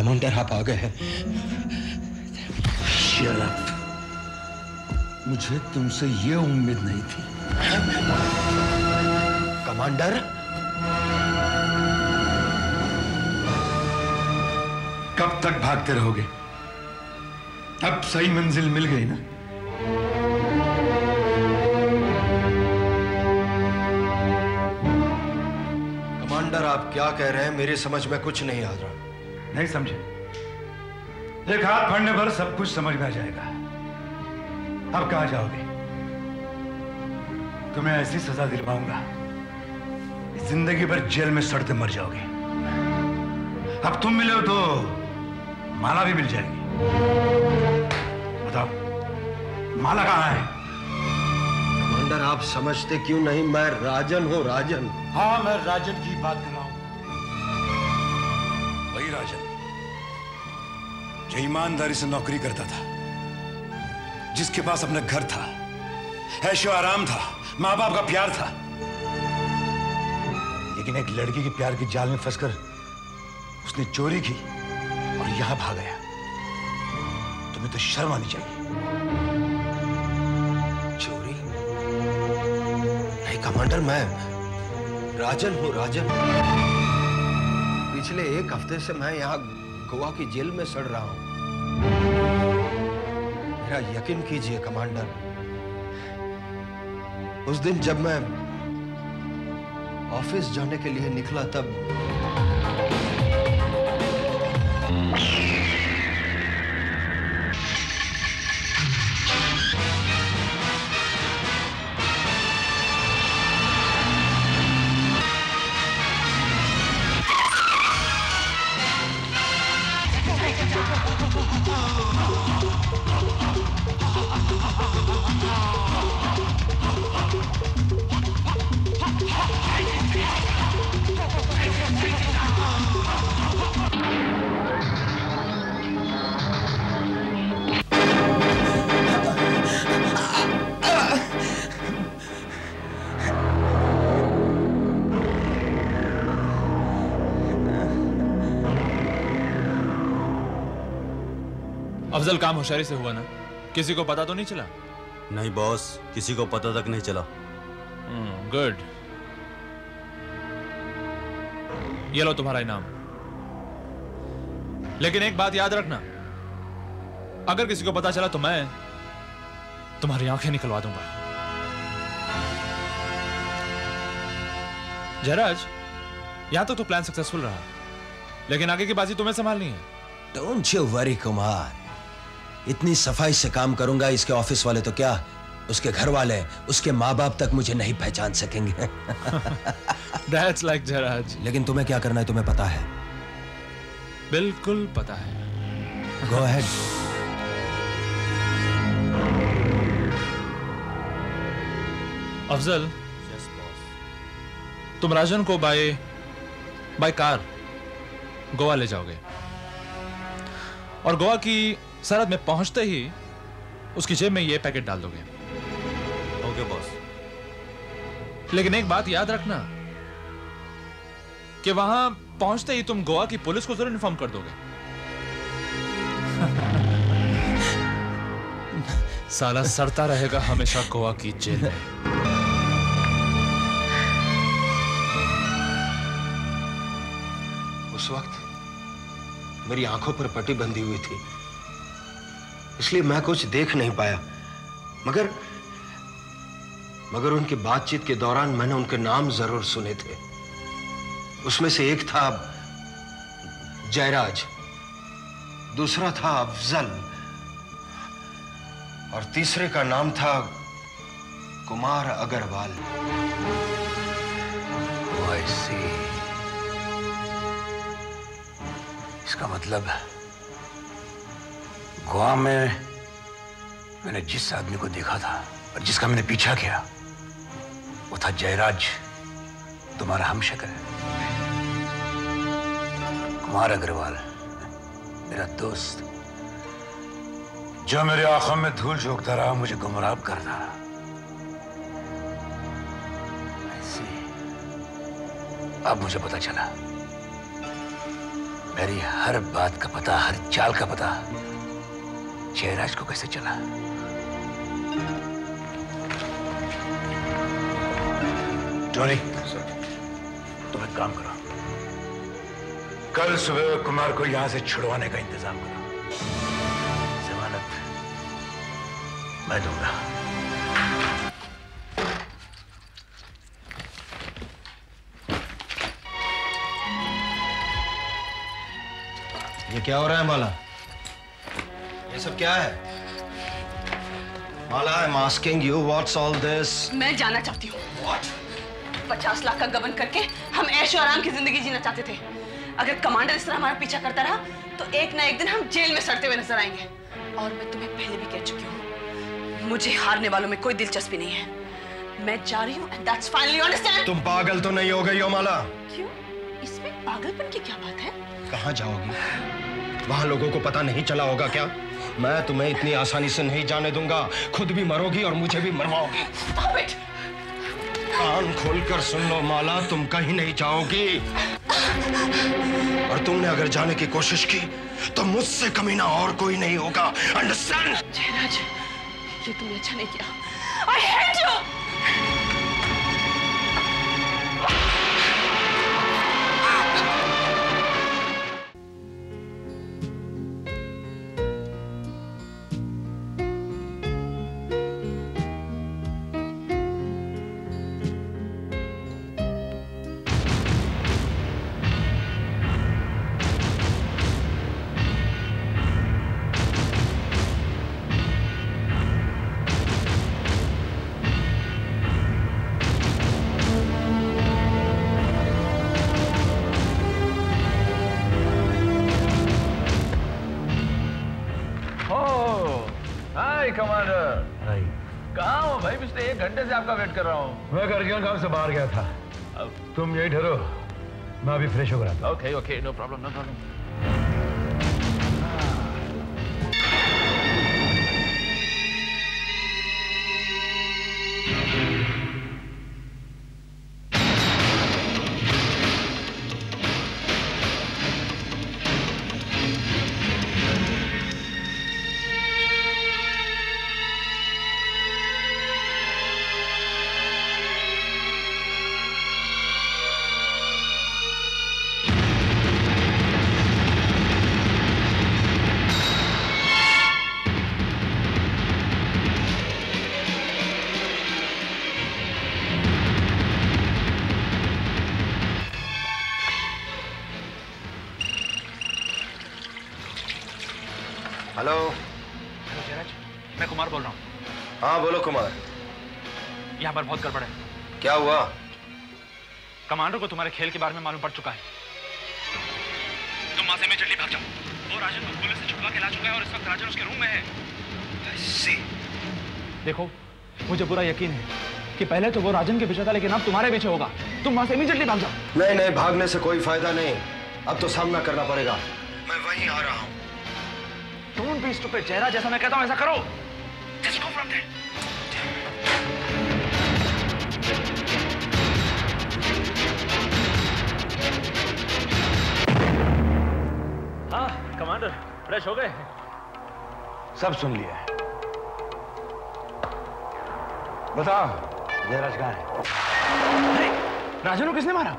Commander आप आ गए हैं। मुझे तुमसे ये उम्मीद नहीं थी। कमांडर, कब तक भागते रहोगे? अब सही मंजिल मिल गई ना? कमांडर आप क्या कह रहे हैं? मेरे समझ में कुछ नहीं आ रहा। नहीं समझे? एक हाथ पड़ने पर सब कुछ समझ में आ जाएगा। अब कहां जाओगे? तुम्हें ऐसी सजा दिलवाऊंगा, जिंदगी भर जेल में सड़ते मर जाओगे। अब तुम मिले हो तो माला भी मिल जाएगी। बताओ, माला कहां है? कमांडर आप समझते क्यों नहीं? मैं राजन हूं, राजन। हाँ, मैं राजन की बात कर रहा हूं। वही राजन जो ईमानदारी से नौकरी करता था, जिसके पास अपना घर था, ऐशो आराम था, मां बाप का प्यार था, लेकिन एक लड़की के प्यार के जाल में फंसकर उसने चोरी की और यहां भाग गया। तुम्हें तो शर्म आनी चाहिए। चोरी? नहीं कमांडर, मैं राजन हूं, राजन। पिछले एक हफ्ते से मैं यहां गोवा की जेल में सड़ रहा हूं। मेरा यकीन कीजिए कमांडर, उस दिन जब मैं ऑफिस जाने के लिए निकला तब अफजल, काम होशियारी से हुआ ना? किसी को पता तो नहीं चला? नहीं बॉस, किसी को पता तक नहीं चला। गुड। ये लो तुम्हारा इनाम। लेकिन एक बात याद रखना, अगर किसी को पता चला तो मैं तुम्हारी आंखें निकलवा दूंगा। जयराज, यहां तक तो प्लान सक्सेसफुल रहा, लेकिन आगे की बाजी तुम्हें संभालनी है। डोंट यू वरी कुमार, इतनी सफाई से काम करूंगा, इसके ऑफिस वाले तो क्या, उसके घर वाले, उसके माँ बाप तक मुझे नहीं पहचान सकेंगे। That's like Jayraj. लेकिन तुम्हें क्या करना है तुम्हें पता है? बिल्कुल पता है। Go ahead। अफजल, तुम राजन को बाय कार गोवा ले जाओगे और गोवा की सरहद में पहुंचते ही उसकी जेब में ये पैकेट डाल दोगे। Okay boss. लेकिन एक बात याद रखना कि वहां पहुंचते ही तुम गोवा की पुलिस को जरूर इन्फॉर्म कर दोगे। साला सड़ता रहेगा हमेशा गोवा की जेल में। उस वक्त मेरी आंखों पर पट्टी बंधी हुई थी, इसलिए मैं कुछ देख नहीं पाया, मगर उनकी बातचीत के दौरान मैंने उनके नाम जरूर सुने थे। उसमें से एक था जयराज, दूसरा था अफजल और तीसरे का नाम था कुमार अग्रवाल। I see। इसका मतलब गोवा में मैंने जिस आदमी को देखा था और जिसका मैंने पीछा किया, वो था जयराज, तुम्हारा हमशक्ल है। कुमार अग्रवाल, मेरा दोस्त, जो मेरे आंखों में धूल झोंकता रहा, मुझे गुमराह करता रहा। अब मुझे पता चला मेरी हर बात का पता, हर चाल का पता जयराज को कैसे चला? टोनी, तुम एक काम करो, कल सुबह कुमार को यहां से छुड़वाने का इंतजाम करो। जमानत मैं दूंगा। ये क्या हो रहा है माला? ये सब क्या है? Mala, I am asking you, what's all this? मैं जानना चाहती हूँ। व्हाट? 50 लाख का गबन करके हम ऐशो आराम की जिंदगी जीना चाहते थे। अगर कमांडर इस तरह हमारा पीछा करता रहा तो एक ना एक दिन हम जेल में सड़ते हुए नजर आएंगे। और मैं तुम्हें पहले भी कह चुकी हूँ, मुझे हारने वालों में कोई दिलचस्पी नहीं है। मैं जा रही हूँ and that's finally, you understand? तुम पागल तो नहीं हो गई हो माला? क्यों? इसमें पागलपन की क्या बात है? कहाँ जाओगी? वहां लोगों को पता नहीं चला होगा क्या? मैं तुम्हें इतनी आसानी से नहीं जाने दूंगा। खुद भी मरोगी और मुझे भी मरवाओगी। Stop it! कान खोलकर सुन लो माला, तुम कहीं नहीं जाओगी। और तुमने अगर जाने की कोशिश की तो मुझसे कमीना और कोई नहीं होगा। अंडरस्टैंड? जयराज, ये तुमने अच्छा नहीं किया। I hate you! आपका वेट कर रहा हूँ। मैं करगिल गांव से बाहर गया था। तुम यही ठहरो, मैं अभी फ्रेश हो रहा था। Okay okay, no problem no problem. Hello. Hello Jayraj, मैं कुमार बोल रहा हूँ। हाँ बोलो कुमार। यहाँ पर बहुत गड़बड़ है। क्या हुआ? कमांडर को तुम्हारे खेल के बारे में मालूम पड़ चुका है। तुम वहां से इमीडिएटली भाग जाओ। वो राजन को पुलिस से छुड़वा के ला चुका है और इस वक्त राजन उसके रूम में है। देखो, मुझे पूरा यकीन है कि पहले तो वो राजन के पीछे था, लेकिन अब तुम्हारे पीछे होगा। तुम वहां से इमीडिएटली भाग जाओ। नहीं नहीं, भागने से कोई फायदा नहीं। अब तो सामना करना पड़ेगा। मैं वहीं आ रहा हूँ। Don't be stupid, जयराज, जैसा मैं कहता हूँ ऐसा करो। Just go from there. हाँ कमांडर, फ्रेश हो गए? सब सुन लिया है। बता, जयराज कहाँ है? राजन को किसने मारा?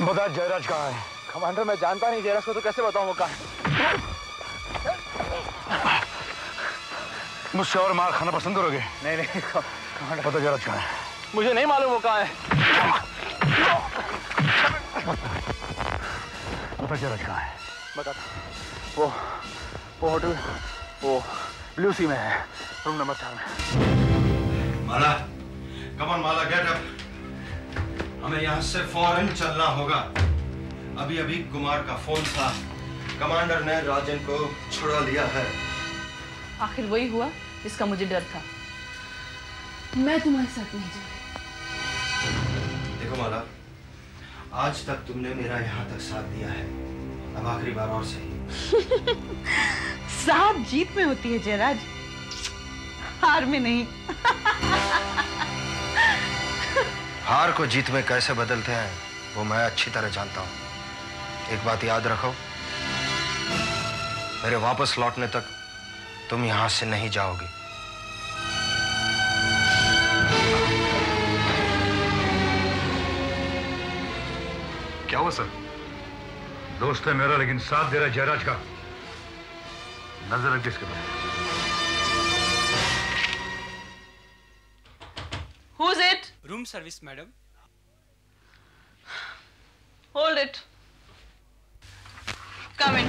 बता जयराज कहाँ है? कमांडर, मैं जानता नहीं जयराज को, तो कैसे बताऊं वो कहाँ है? मुझसे और मार खाना पसंद करोगे? नहीं नहीं कमांडर, बता जयराज कहाँ है? मुझे नहीं मालूम वो कहाँ है। बता जयराज कहाँ है? बताता, वो होटल, वो ब्लू सी में है, रूम नंबर 4 में। Mala, come on Mala, get up. हमें यहाँ से फौरन चलना होगा। अभी अभी कुमार का फोन था, कमांडर ने राजन को छुड़ा लिया है। आखिर वही हुआ जिसका मुझे डर था। मैं तुम्हारे साथ नहीं जाऊंगी। देखो माला, आज तक तुमने मेरा यहाँ तक साथ दिया है, अब आखिरी बार और सही। साथ जीत में होती है जयराज, हार में नहीं। हार को जीत में कैसे बदलते हैं वो मैं अच्छी तरह जानता हूँ। एक बात याद रखो, मेरे वापस लौटने तक तुम यहां से नहीं जाओगे। क्या हुआ सर? दोस्त है मेरा लेकिन साथ दे रहा है जयराज का। नजर रख जिसके पास। Who's it? Room service, madam. Hold it. Come in.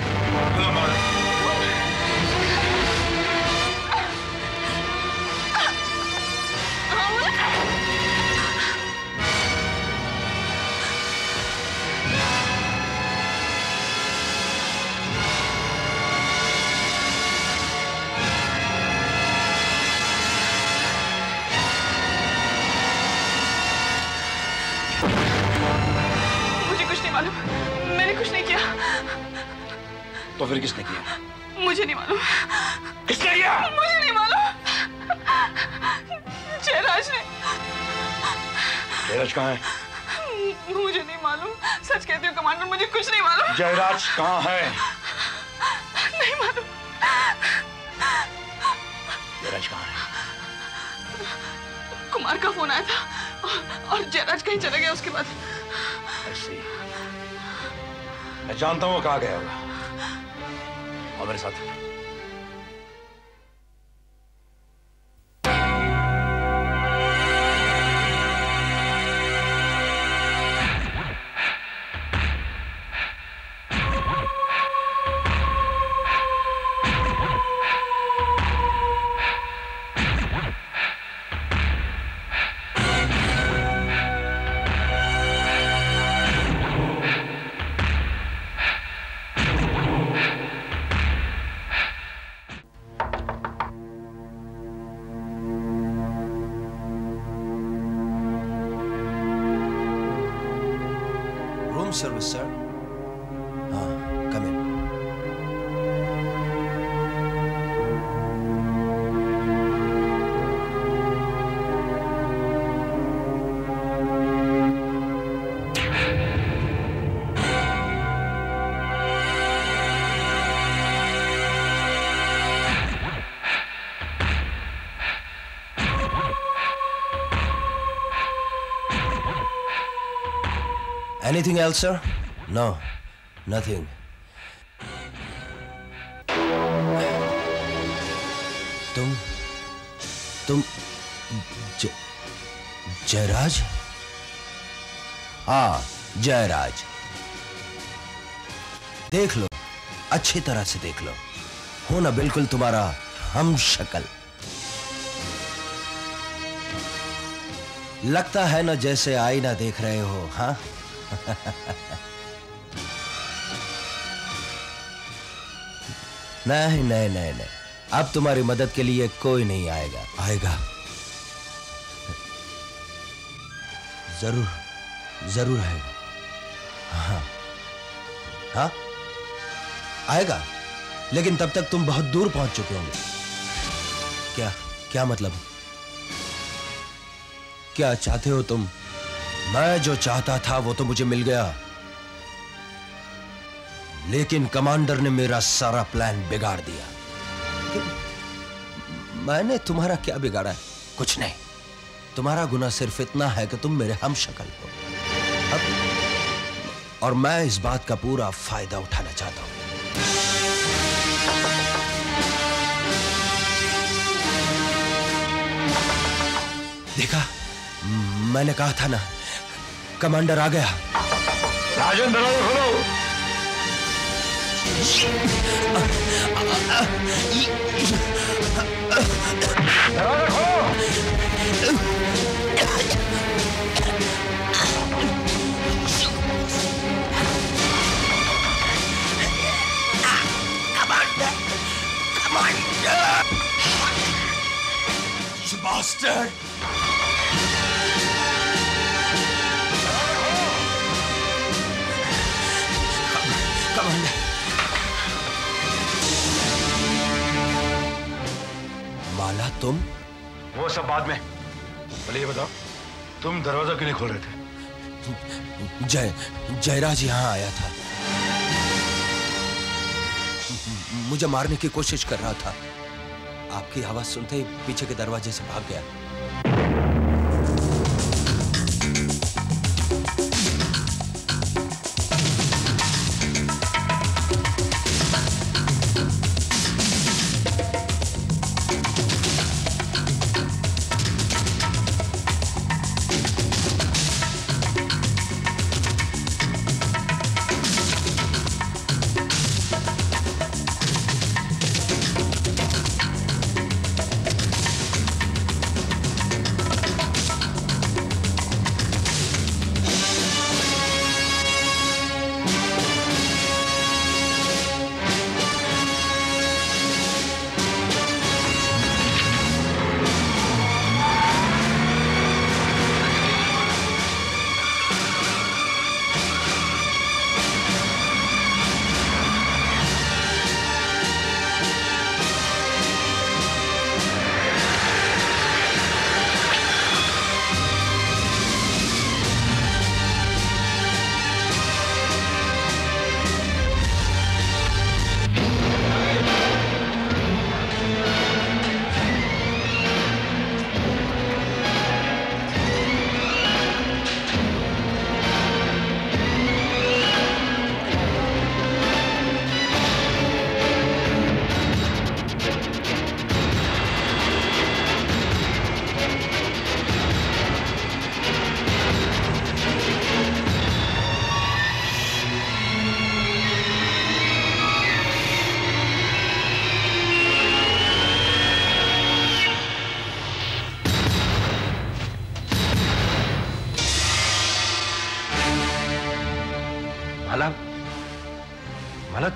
मैंने कुछ नहीं किया। तो फिर किसने किया? मुझे नहीं मालूम। किसने किया? मुझे नहीं मालूम। जयराज ने। जयराज कहाँ है? मुझे नहीं मालूम, सच कहती हूँ कमांडर, मुझे कुछ नहीं मालूम। जयराज कहाँ है? नहीं मालूम। जयराज कहाँ है? कुमार का फोन आया था और जयराज कहीं चला गया उसके बाद। ऐसे मैं जानता हूँ वो कहाँ गया होगा। और मेरे साथ service, sir. Come in. Anything else, sir? No, nothing. तुम जयराज? हाँ, जयराज। देख लो, अच्छी तरह से देख लो, हो ना बिल्कुल तुम्हारा हम शक्ल। लगता है ना जैसे आईना देख रहे हो, हाँ? नहीं नहीं नहीं नहीं, अब तुम्हारी मदद के लिए कोई नहीं आएगा। आएगा जरूर, जरूर आएगा। हाँ हाँ आएगा, लेकिन तब तक तुम बहुत दूर पहुंच चुके होंगे। क्या क्या मतलब? क्या चाहते हो तुम? मैं जो चाहता था वो तो मुझे मिल गया, लेकिन कमांडर ने मेरा सारा प्लान बिगाड़ दिया। मैंने तुम्हारा क्या बिगाड़ा है? कुछ नहीं। तुम्हारा गुनाह सिर्फ इतना है कि तुम मेरे हम शक्ल हो, और मैं इस बात का पूरा फायदा उठाना चाहता हूं। देखा, मैंने कहा था ना, कमांडर आ गया। राजन, दरवाजा खोलो। दरवाजा खोलो। Bastard! Commander! माला तुम? वो सब बाद में। पहले ये बताओ, तुम दरवाजा क्यों नहीं खोल रहे थे? जयराज यहाँ आया था, मुझे मारने की कोशिश कर रहा था। आपकी आवाज सुनते ही पीछे के दरवाजे से भाग गया। माला,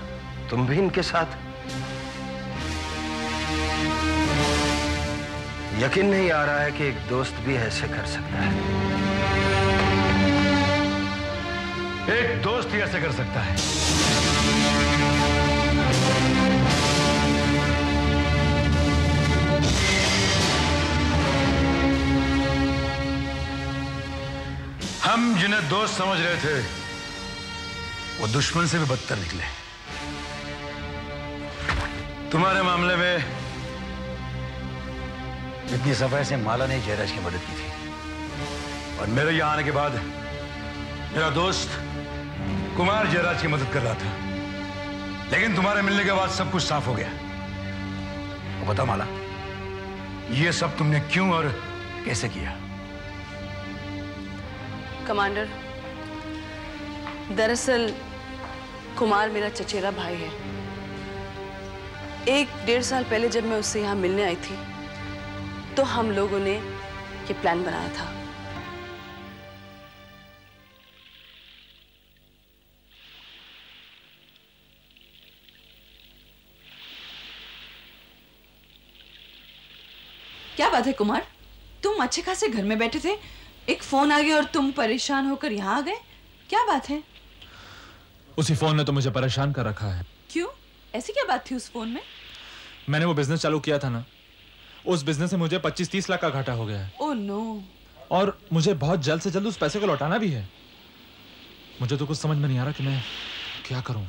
तुम भी इनके साथ? यकीन नहीं आ रहा है कि एक दोस्त भी ऐसे कर सकता है। एक दोस्त ही ऐसे कर सकता है। हम जिन्हें दोस्त समझ रहे थे वो दुश्मन से भी बदतर निकले। तुम्हारे मामले में इतनी सफाई से माला ने जयराज की मदद की थी, और मेरे यहां आने के बाद मेरा दोस्त कुमार जयराज की मदद कर रहा था, लेकिन तुम्हारे मिलने के बाद सब कुछ साफ हो गया। तो बता माला, ये सब तुमने क्यों और कैसे किया? कमांडर, दरअसल कुमार मेरा चचेरा भाई है। 1-1.5 साल पहले जब मैं उससे यहाँ मिलने आई थी तो हम लोगों ने ये प्लान बनाया था। क्या बात है कुमार, तुम अच्छे खासे घर में बैठे थे, एक फोन आ गया और तुम परेशान होकर यहाँ आ गए। क्या बात है? उसी फोन ने तो मुझे परेशान कर रखा है। क्यों? ऐसी क्या बात थी उस फोन में? मैंने वो बिजनेस चालू किया था ना, उस बिजनेस से मुझे 25-30 लाख का घाटा हो गया है। Oh no. और मुझे बहुत जल्द से जल्द उस पैसे को लौटाना भी है। मुझे तो कुछ समझ में नहीं आ रहा कि मैं क्या करूं।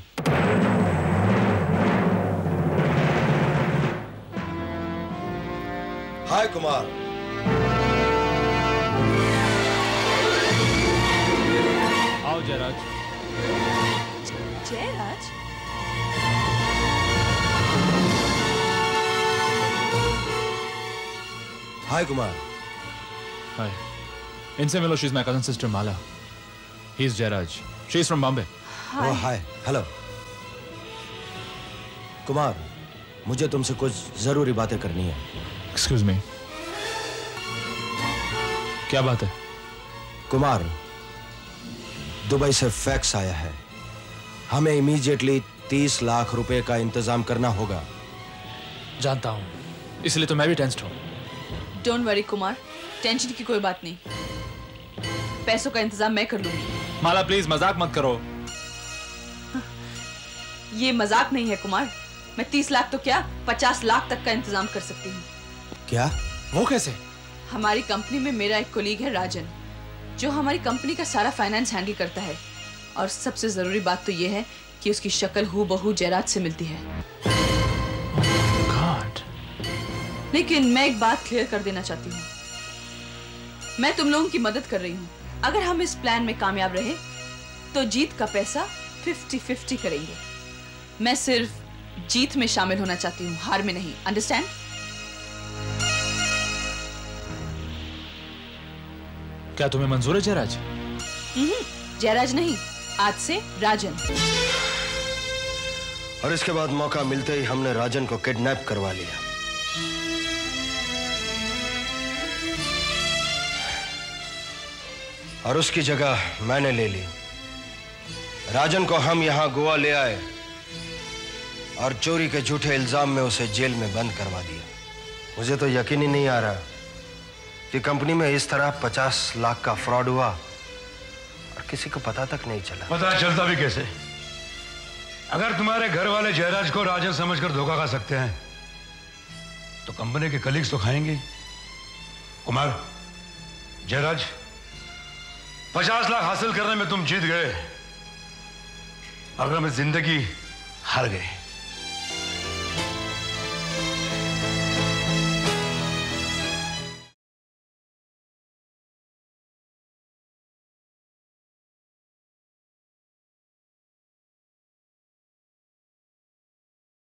हाय कुमार। आओ जयराज। जयराज? हाय कुमार। हाय। इनसे मिलो, she is my cousin sister Mala. He is Jayraj. She is from Bombay. Oh hi, hello. Kumar, मुझे तुमसे कुछ जरूरी बातें करनी है। Excuse me. क्या बात है? कुमार, दुबई से फैक्स आया है। हमें इमीडिएटली 30 लाख रुपए का इंतजाम करना होगा। जानता हूं, इसलिए तो मैं भी टेंस्ड हूं। डोंट वरी कुमार, टेंशन की कोई बात नहीं। पैसों का इंतजाम मैं कर लूंगी। माला प्लीज मजाक मत करो। ये मजाक नहीं है कुमार। मैं 30 लाख तो क्या 50 लाख तक का इंतजाम कर सकती हूँ। क्या? वो कैसे? हमारी कंपनी में मेरा एक कोलीग है राजन, जो हमारी कंपनी का सारा फाइनेंस हैंडल करता है। और सबसे जरूरी बात तो ये है कि उसकी शक्ल हूबहू जयराज से मिलती है। God. लेकिन मैं एक बात क्लियर कर देना चाहती हूँ। मैं तुम लोगों की मदद कर रही हूँ। अगर हम इस प्लान में कामयाब रहे तो जीत का पैसा 50-50 करेंगे। मैं सिर्फ जीत में शामिल होना चाहती हूँ, हार में नहीं। अंडरस्टैंड? क्या तुम्हें मंजूर है जयराज? जयराज नहीं, आज से राजन। और इसके बाद मौका मिलते ही हमने राजन को किडनैप करवा लिया। और उसकी जगह मैंने ले ली। राजन को हम यहां गोवा ले आए और चोरी के झूठे इल्जाम में उसे जेल में बंद करवा दिया। मुझे तो यकीन ही नहीं आ रहा कि कंपनी में इस तरह 50 लाख का फ्रॉड हुआ और किसी को पता तक नहीं चला। पता चलता भी कैसे? अगर तुम्हारे घर वाले जयराज को राजन समझकर धोखा खा सकते हैं तो कंपनी के कलीग्स तो खाएंगे। कुमार, जयराज, 50 लाख हासिल करने में तुम जीत गए और मैं जिंदगी हार गए।